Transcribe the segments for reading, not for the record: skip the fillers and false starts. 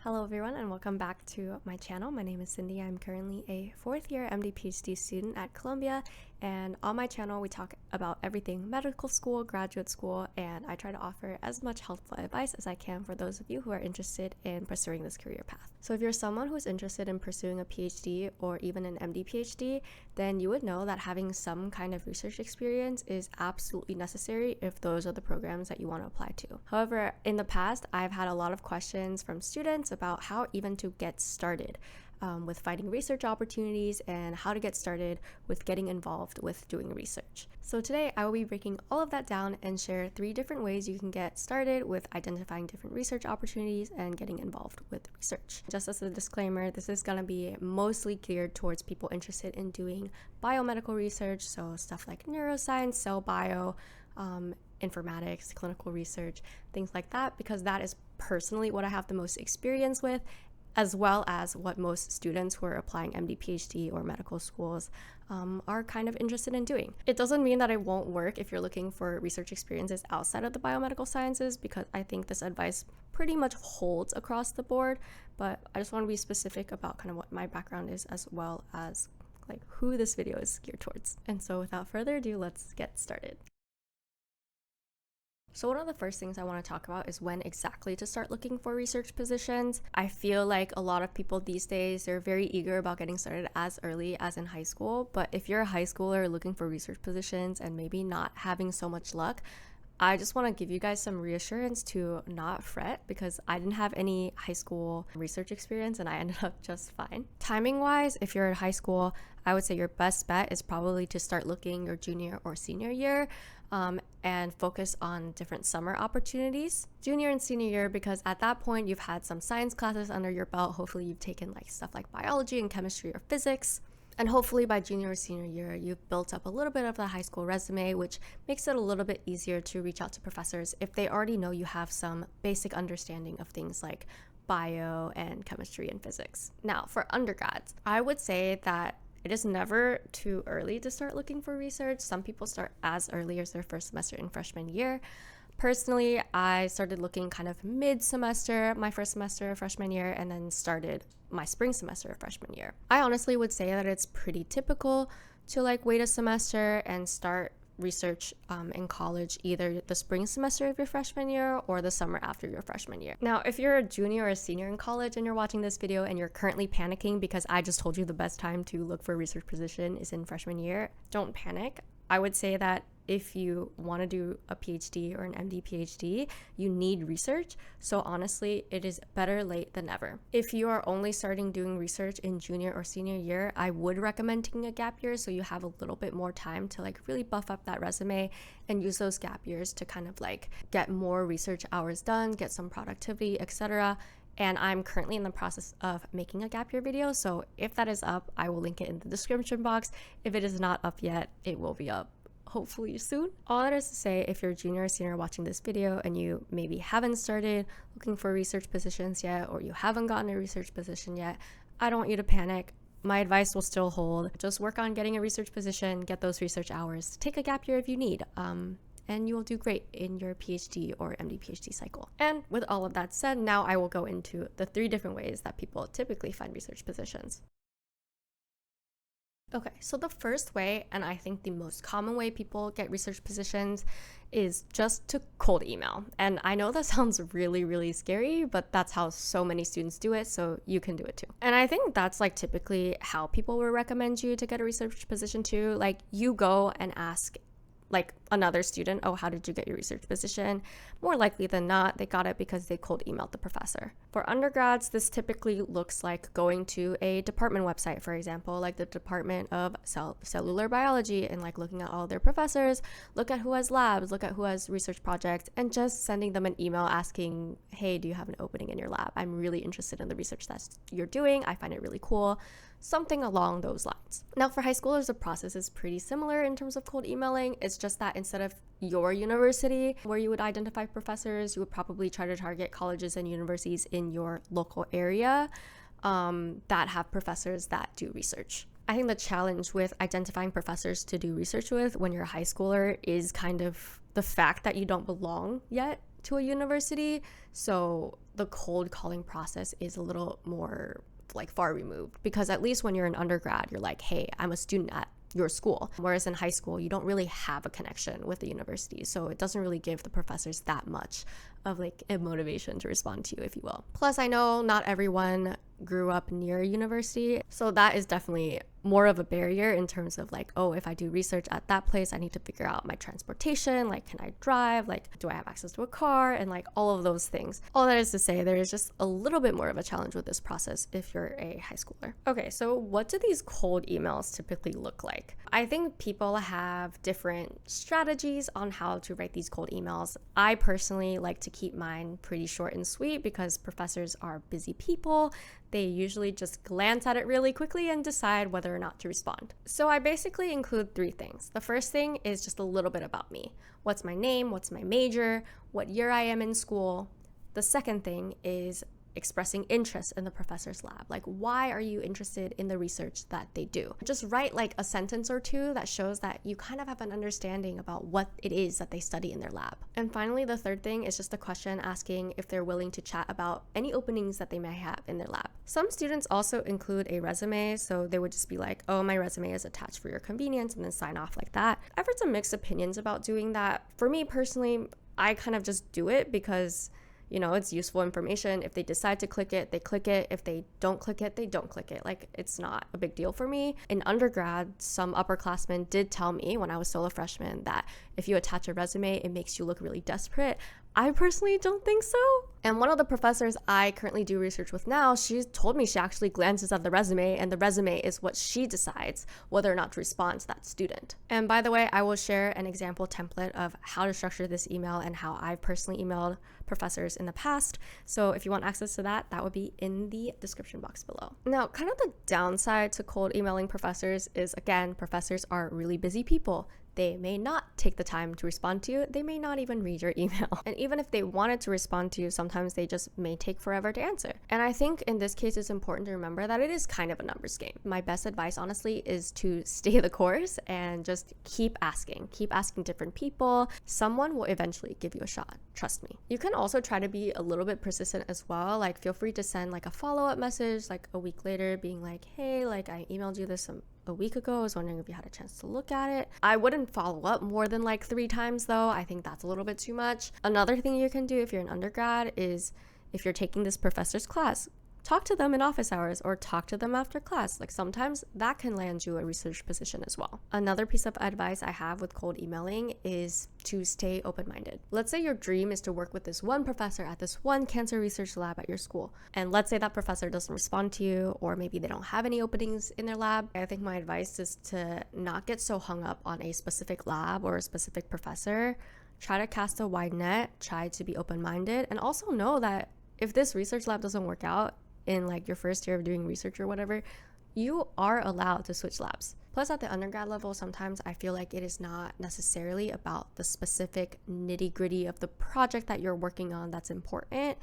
Hello everyone and welcome back to my channel. My name is Cindy. I'm currently a fourth year MD PhD student at Columbia, and on my channel we talk about everything medical school, graduate school, and I try to offer as much helpful advice as I can for those of you who are interested in pursuing this career path. So if you're someone who's interested in pursuing a PhD or even an MD PhD, then you would know that having some kind of research experience is absolutely necessary if those are the programs that you want to apply to. However, in the past, I've had a lot of questions from students about how even to get started with finding research opportunities and how to get started with getting involved with doing research. So today I will be breaking all of that down and share 3 different ways you can get started with identifying different research opportunities and getting involved with research. Just as a disclaimer, this is going to be mostly geared towards people interested in doing biomedical research, so stuff like neuroscience, cell bio, informatics, clinical research, things like that, because that is personally what I have the most experience with, as well as what most students who are applying MD, PhD, or medical schools are kind of interested in doing. It doesn't mean that it won't work if you're looking for research experiences outside of the biomedical sciences, because I think this advice pretty much holds across the board, but I just want to be specific about kind of what my background is, as well as like who this video is geared towards. And so without further ado, let's get started. So one of the first things I want to talk about is when exactly to start looking for research positions. I feel like a lot of people these days, they're very eager about getting started as early as in high school. But if you're a high schooler looking for research positions and maybe not having so much luck, I just want to give you guys some reassurance to not fret, because I didn't have any high school research experience and I ended up just fine. Timing wise, if you're in high school, I would say your best bet is probably to start looking your junior or senior year and focus on different summer opportunities. Junior and senior year, because at that point you've had some science classes under your belt. Hopefully you've taken like stuff like biology and chemistry or physics. And hopefully by junior or senior year, you've built up a little bit of the high school resume, which makes it a little bit easier to reach out to professors if they already know you have some basic understanding of things like bio and chemistry and physics. Now, for undergrads, I would say that it is never too early to start looking for research. Some people start as early as their first semester in freshman year. Personally, I started looking kind of mid-semester, my first semester of freshman year, and then started my spring semester of freshman year. I honestly would say that it's pretty typical to like wait a semester and start research in college, either the spring semester of your freshman year or the summer after your freshman year. Now, if you're a junior or a senior in college and you're watching this video and you're currently panicking because I just told you the best time to look for a research position is in freshman year, don't panic. I would say that if you want to do a PhD or an MD PhD, you need research. So honestly, it is better late than never. If you are only starting doing research in junior or senior year, I would recommend taking a gap year so you have a little bit more time to like really buff up that resume and use those gap years to kind of like get more research hours done, get some productivity, etc. And I'm currently in the process of making a gap year video, so if that is up, I will link it in the description box. If it is not up yet, it will be up hopefully soon. All that is to say, if you're a junior or senior watching this video and you maybe haven't started looking for research positions yet, or you haven't gotten a research position yet, I don't want you to panic. My advice will still hold. Just work on getting a research position, get those research hours, take a gap year if you need, and you will do great in your PhD or MD PhD cycle. And with all of that said, now I will go into the 3 different ways that people typically find research positions. Okay, so the first way, and I think the most common way people get research positions, is just to cold email. And I know that sounds really, really scary, but that's how so many students do it, so you can do it too. And I think that's like typically how people will recommend you to get a research position too. Like you go and ask like another student, oh, how did you get your research position? More likely than not, they got it because they cold emailed the professor. For undergrads, this typically looks like going to a department website, for example, like the Department of Cellular Biology, and like looking at all their professors, look at who has labs, look at who has research projects, and just sending them an email asking, hey, do you have an opening in your lab? I'm really interested in the research that you're doing. I find it really cool. Something along those lines. Now, for high schoolers, the process is pretty similar in terms of cold emailing. It's just that instead of your university where you would identify professors, you would probably try to target colleges and universities in your local area that have professors that do research. I think the challenge with identifying professors to do research with when you're a high schooler is kind of the fact that you don't belong yet to a university. So the cold calling process is a little more like far removed, because at least when you're an undergrad, you're like, hey, I'm a student at your school. Whereas in high school, you don't really have a connection with the university. So it doesn't really give the professors that much of like a motivation to respond to you, if you will. Plus, I know not everyone grew up near a university. So that is definitely more of a barrier in terms of like, oh, if I do research at that place, I need to figure out my transportation. Like, can I drive? Like, do I have access to a car? And like all of those things. All that is to say, there is just a little bit more of a challenge with this process if you're a high schooler. Okay, so what do these cold emails typically look like? I think people have different strategies on how to write these cold emails. I personally like to keep mine pretty short and sweet because professors are busy people. They usually just glance at it really quickly and decide whether or not to respond. So I basically include 3 things. The first thing is just a little bit about me. What's my name? What's my major? What year I am in school? The second thing is expressing interest in the professor's lab. Like, why are you interested in the research that they do? Just write like a sentence or 2 that shows that you kind of have an understanding about what it is that they study in their lab. And finally, the third thing is just a question asking if they're willing to chat about any openings that they may have in their lab. Some students also include a resume, so they would just be like, oh, my resume is attached for your convenience, and then sign off like that. I've heard some mixed opinions about doing that. For me personally, I kind of just do it because it's useful information. If they decide to click it, they click it. If they don't click it, they don't click it. Like, it's not a big deal for me. In undergrad, some upperclassmen did tell me when I was still a freshman that if you attach a resume, it makes you look really desperate. I personally don't think so. And one of the professors I currently do research with now, she told me she actually glances at the resume, and the resume is what she decides whether or not to respond to that student. And by the way, I will share an example template of how to structure this email and how I've personally emailed professors in the past. So if you want access to that, that would be in the description box below. Now, kind of the downside to cold emailing professors is, again, professors are really busy people. They may not take the time to respond to you. They may not even read your email. And even if they wanted to respond to you, sometimes they just may take forever to answer. And I think in this case, it's important to remember that it is kind of a numbers game. My best advice, honestly, is to stay the course and just keep asking. Keep asking different people. Someone will eventually give you a shot. Trust me. You can also try to be a little bit persistent as well. Like, feel free to send like a follow-up message like a week later being like, hey, like I emailed you this a week ago. I was wondering if you had a chance to look at it. I wouldn't follow up more than like 3 times though. I think that's a little bit too much. Another thing you can do if you're an undergrad is if you're taking this professor's class, talk to them in office hours or talk to them after class. Like, sometimes that can land you a research position as well. Another piece of advice I have with cold emailing is to stay open-minded. Let's say your dream is to work with this one professor at this one cancer research lab at your school. And let's say that professor doesn't respond to you, or maybe they don't have any openings in their lab. I think my advice is to not get so hung up on a specific lab or a specific professor. Try to cast a wide net, try to be open-minded, and also know that if this research lab doesn't work out in like your first year of doing research or whatever, you are allowed to switch labs. Plus, at the undergrad level, sometimes I feel like it is not necessarily about the specific nitty-gritty of the project that you're working on that's important.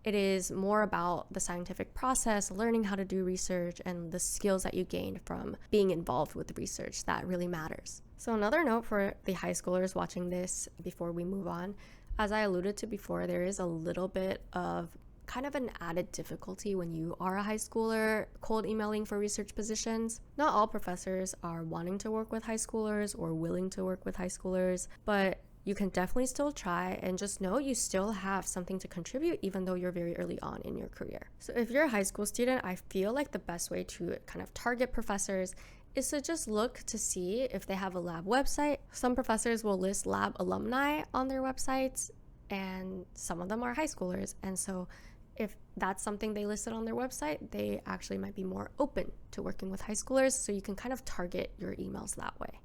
It is more about the scientific process, learning how to do research, and the skills that you gained from being involved with research that really matters. So another note for the high schoolers watching this before we move on, as I alluded to before, there is a little bit of kind of an added difficulty when you are a high schooler cold emailing for research positions. Not all professors are wanting to work with high schoolers or willing to work with high schoolers, but you can definitely still try, and just know you still have something to contribute even though you're very early on in your career. So if you're a high school student, I feel like the best way to kind of target professors is to just look to see if they have a lab website. Some professors will list lab alumni on their websites, and some of them are high schoolers. And so if that's something they listed on their website, they actually might be more open to working with high schoolers, so you can kind of target your emails that way.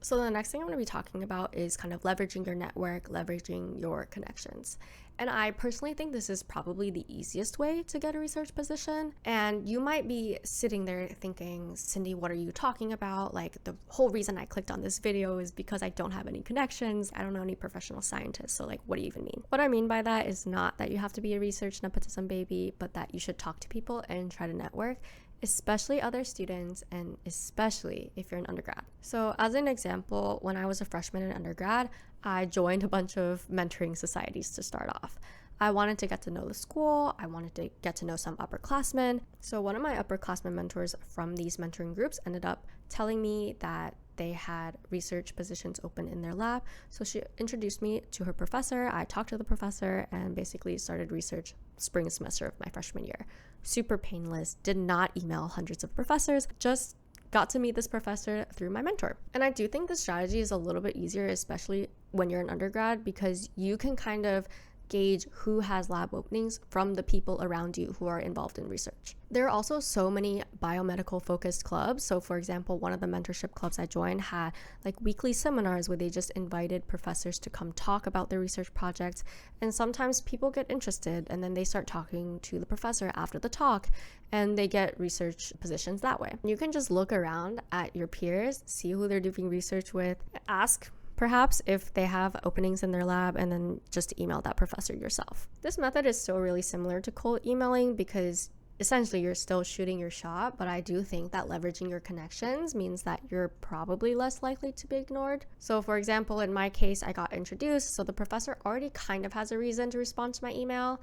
So the next thing I'm going to be talking about is kind of leveraging your network, leveraging your connections. And I personally think this is probably the easiest way to get a research position. And you might be sitting there thinking, Cindy, what are you talking about? Like, the whole reason I clicked on this video is because I don't have any connections. I don't know any professional scientists. So like, what do you even mean? What I mean by that is not that you have to be a research nepotism baby, but that you should talk to people and try to network, especially other students, and especially if you're an undergrad. So as an example, when I was a freshman in undergrad, I joined a bunch of mentoring societies to start off. I wanted to get to know the school. I wanted to get to know some upperclassmen. So one of my upperclassmen mentors from these mentoring groups ended up telling me that they had research positions open in their lab. So she introduced me to her professor. I talked to the professor and basically started research spring semester of my freshman year. Super painless, did not email hundreds of professors, just got to meet this professor through my mentor. And I do think this strategy is a little bit easier, especially when you're an undergrad, because you can kind of gauge who has lab openings from the people around you who are involved in research. There are also so many biomedical focused clubs. So for example, one of the mentorship clubs I joined had like weekly seminars where they just invited professors to come talk about their research projects. And sometimes people get interested and then they start talking to the professor after the talk and they get research positions that way. You can just look around at your peers, see who they're doing research with, ask perhaps if they have openings in their lab, and then just email that professor yourself. This method is still really similar to cold emailing because essentially you're still shooting your shot, but I do think that leveraging your connections means that you're probably less likely to be ignored. So for example, in my case, I got introduced, so the professor already kind of has a reason to respond to my email.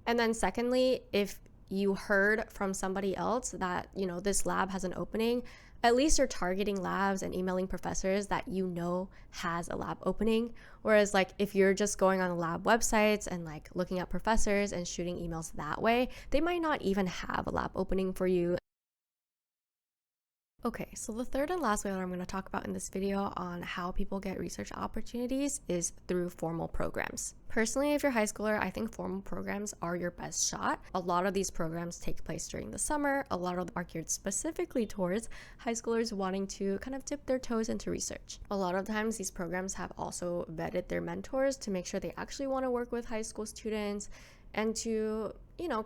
And then secondly, if you heard from somebody else that, this lab has an opening, at least you're targeting labs and emailing professors that has a lab opening. Whereas like if you're just going on lab websites and like looking at professors and shooting emails that way, they might not even have a lab opening for you. Okay, so the third and last way that I'm going to talk about in this video on how people get research opportunities is through formal programs. Personally, if you're a high schooler, I think formal programs are your best shot. A lot of these programs take place during the summer. A lot of them are geared specifically towards high schoolers wanting to kind of dip their toes into research. A lot of times these programs have also vetted their mentors to make sure they actually want to work with high school students and to,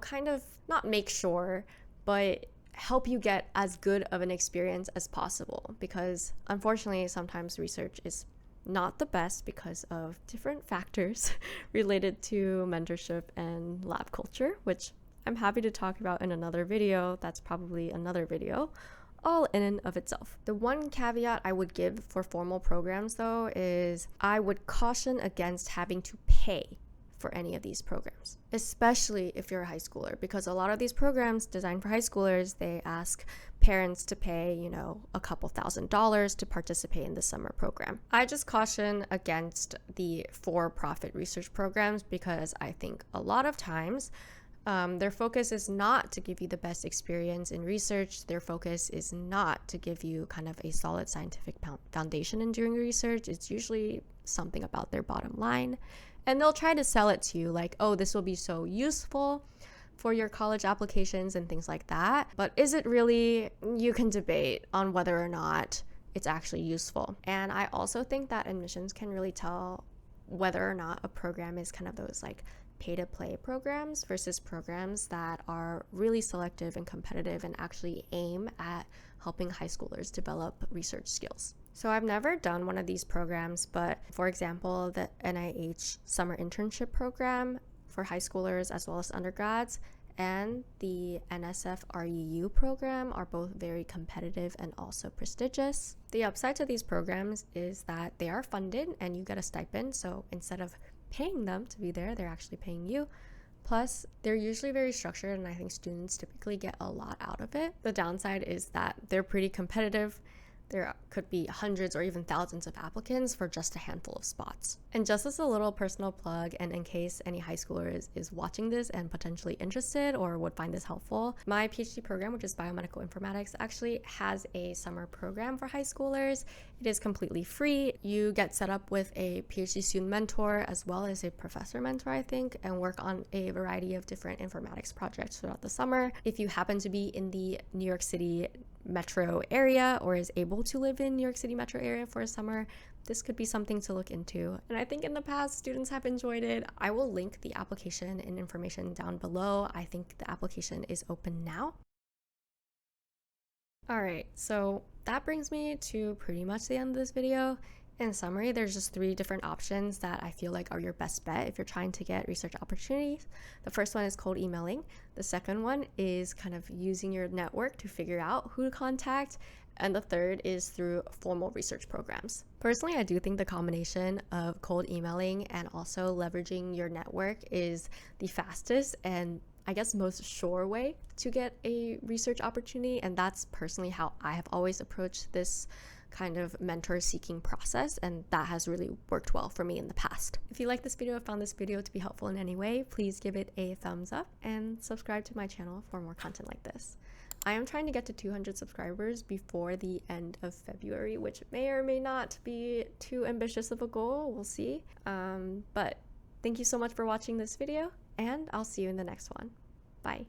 kind of not make sure, but help you get as good of an experience as possible, because unfortunately sometimes research is not the best because of different factors related to mentorship and lab culture, which I'm happy to talk about in another video. That's probably another video all in and of itself. The one caveat I would give for formal programs though is I would caution against having to pay for any of these programs, especially if you're a high schooler, because a lot of these programs designed for high schoolers, they ask parents to pay, a couple $1,000s to participate in the summer program. I just caution against the for-profit research programs because I think a lot of times their focus is not to give you the best experience in research. Their focus is not to give you kind of a solid scientific foundation in doing research. It's usually something about their bottom line. And they'll try to sell it to you like, oh, this will be so useful for your college applications and things like that. But is it really? You can debate on whether or not it's actually useful. And I also think that admissions can really tell whether or not a program is kind of those like pay-to-play programs versus programs that are really selective and competitive and actually aim at helping high schoolers develop research skills. So I've never done one of these programs, but for example, the NIH summer internship program for high schoolers as well as undergrads and the NSF REU program are both very competitive and also prestigious. The upside to these programs is that they are funded and you get a stipend. So instead of paying them to be there, they're actually paying you. Plus, they're usually very structured and I think students typically get a lot out of it. The downside is that they're pretty competitive. There could be hundreds or even thousands of applicants for just a handful of spots. And just as a little personal plug, and in case any high schooler is watching this and potentially interested or would find this helpful, my PhD program, which is biomedical informatics, actually has a summer program for high schoolers. It is completely free. You get set up with a PhD student mentor as well as a professor mentor, I think, and work on a variety of different informatics projects throughout the summer. If you happen to be in the New York City metro area or is able to live in New York City metro area for a summer, this could be something to look into. And I think in the past, students have enjoyed it. I will link the application and information down below. I think the application is open now. All right, so that brings me to pretty much the end of this video. In summary, there's just 3 different options that I feel like are your best bet if you're trying to get research opportunities. The first one is cold emailing. The second one is kind of using your network to figure out who to contact. And the third is through formal research programs. Personally, I do think the combination of cold emailing and also leveraging your network is the fastest and I guess most sure way to get a research opportunity. And that's personally how I have always approached this kind of mentor seeking process, and that has really worked well for me in the past. If you like this video or found this video to be helpful in any way, please give it a thumbs up and subscribe to my channel for more content like this. I am trying to get to 200 subscribers before the end of February, which may or may not be too ambitious of a goal. We'll see. But thank you so much for watching this video, and I'll see you in the next one. Bye.